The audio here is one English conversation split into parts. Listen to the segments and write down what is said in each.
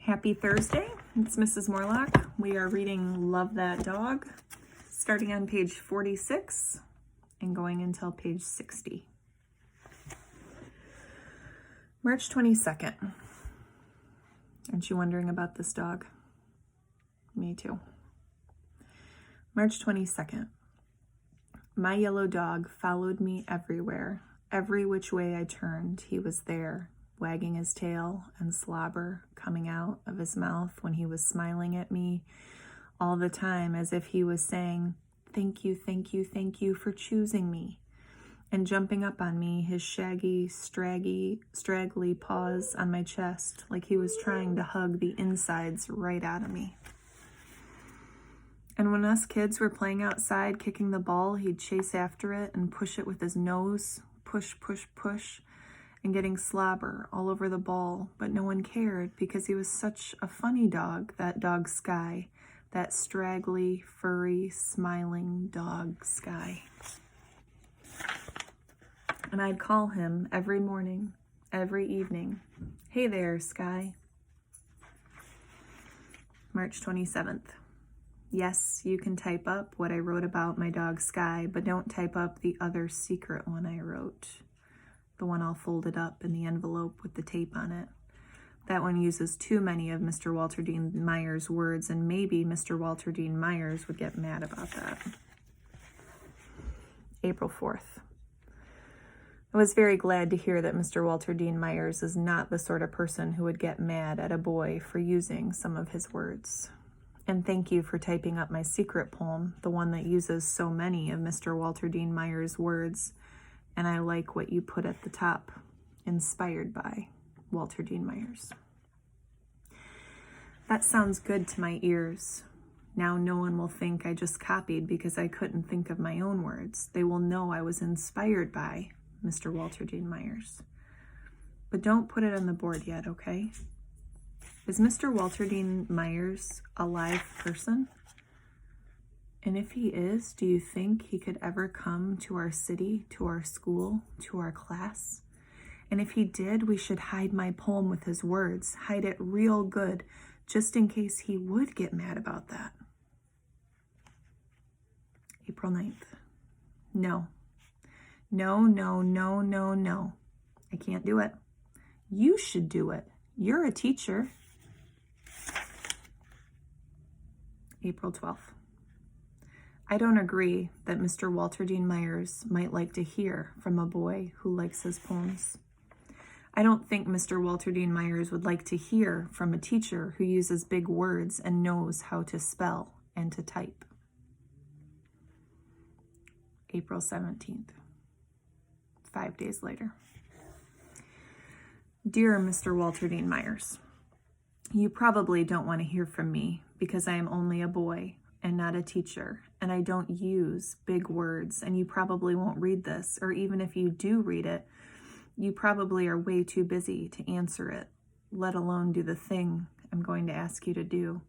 Happy Thursday, it's Mrs. Morlock. We are reading Love That Dog, starting on page 46 and going until page 60. March 22nd. Aren't you wondering about this dog? Me too. March 22nd. My yellow dog followed me everywhere. Every which way I turned, he was there, wagging his tail and slobber coming out of his mouth when he was smiling at me all the time, as if he was saying, "Thank you, thank you, thank you for choosing me," and jumping up on me, his shaggy, straggly paws on my chest, like he was trying to hug the insides right out of me. And when us kids were playing outside kicking the ball, he'd chase after it and push it with his nose, push, push, push, and getting slobber all over the ball, but no one cared because he was such a funny dog, that dog Sky, that straggly, furry, smiling dog Sky. And I'd call him every morning, every evening, "Hey there, Sky." March 27th. Yes, you can type up what I wrote about my dog Sky, but don't type up the other secret one I wrote. The one all folded up in the envelope with the tape on it. That one uses too many of Mr. Walter Dean Myers' words, and maybe Mr. Walter Dean Myers would get mad about that. April 4th. I was very glad to hear that Mr. Walter Dean Myers is not the sort of person who would get mad at a boy for using some of his words. And thank you for typing up my secret poem, the one that uses so many of Mr. Walter Dean Myers' words. And I like what you put at the top, inspired by Walter Dean Myers. That sounds good to my ears. Now no one will think I just copied because I couldn't think of my own words. They will know I was inspired by Mr. Walter Dean Myers. But don't put it on the board yet, okay? Is Mr. Walter Dean Myers a live person? And if he is, do you think he could ever come to our city, to our school, to our class? And if he did, we should hide my poem with his words, hide it real good, just in case he would get mad about that. April 9th. No. No, no, no, no, no. I can't do it. You should do it. You're a teacher. April 12th. I don't agree that Mr. Walter Dean Myers might like to hear from a boy who likes his poems. I don't think Mr. Walter Dean Myers would like to hear from a teacher who uses big words and knows how to spell and to type. April 17th, 5 days later. Dear Mr. Walter Dean Myers, you probably don't want to hear from me because I am only a boy and not a teacher, and I don't use big words, and you probably won't read this, or even if you do read it, you probably are way too busy to answer it, let alone do the thing I'm going to ask you to do.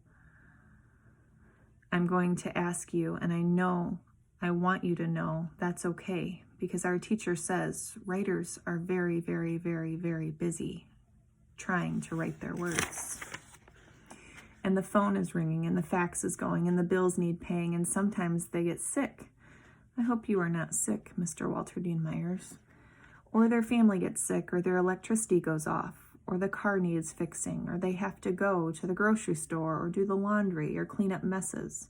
I'm going to ask you, and I want you to know that's okay, because our teacher says writers are very, very, very, very busy trying to write their words. And the phone is ringing, and the fax is going, and the bills need paying, and sometimes they get sick. I hope you are not sick, Mr. Walter Dean Myers. Or their family gets sick, or their electricity goes off, or the car needs fixing, or they have to go to the grocery store, or do the laundry, or clean up messes.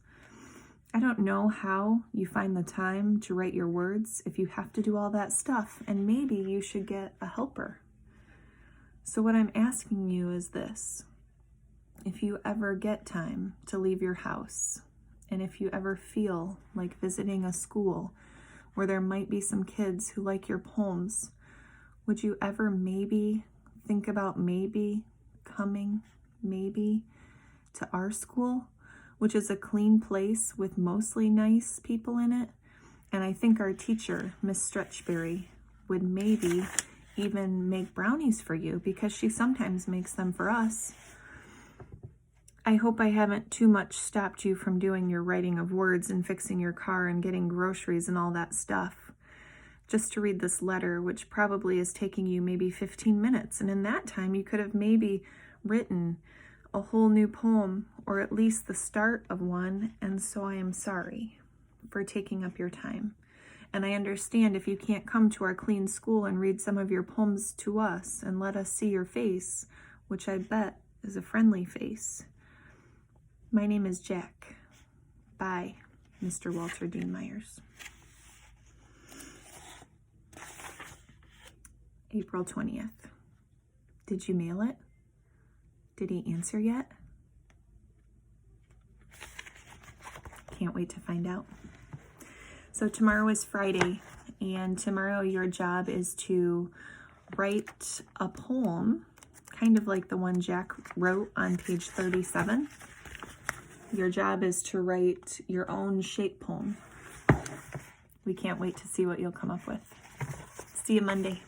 I don't know how you find the time to write your words if you have to do all that stuff, and maybe you should get a helper. So what I'm asking you is this. If you ever get time to leave your house, and if you ever feel like visiting a school where there might be some kids who like your poems, would you ever maybe think about coming to our school, which is a clean place with mostly nice people in it? And I think our teacher, Miss Stretchberry, would maybe even make brownies for you because she sometimes makes them for us. I hope I haven't too much stopped you from doing your writing of words and fixing your car and getting groceries and all that stuff. Just to read this letter, which probably is taking you maybe 15 minutes. And in that time, you could have maybe written a whole new poem, or at least the start of one, and so I am sorry for taking up your time. And I understand if you can't come to our clean school and read some of your poems to us and let us see your face, which I bet is a friendly face. My name is Jack. Bye, Mr. Walter Dean Myers. April 20th. Did you mail it? Did he answer yet? Can't wait to find out. So tomorrow is Friday, and tomorrow your job is to write a poem, kind of like the one Jack wrote on page 37. Your job is to write your own shape poem. We can't wait to see what you'll come up with. See you Monday.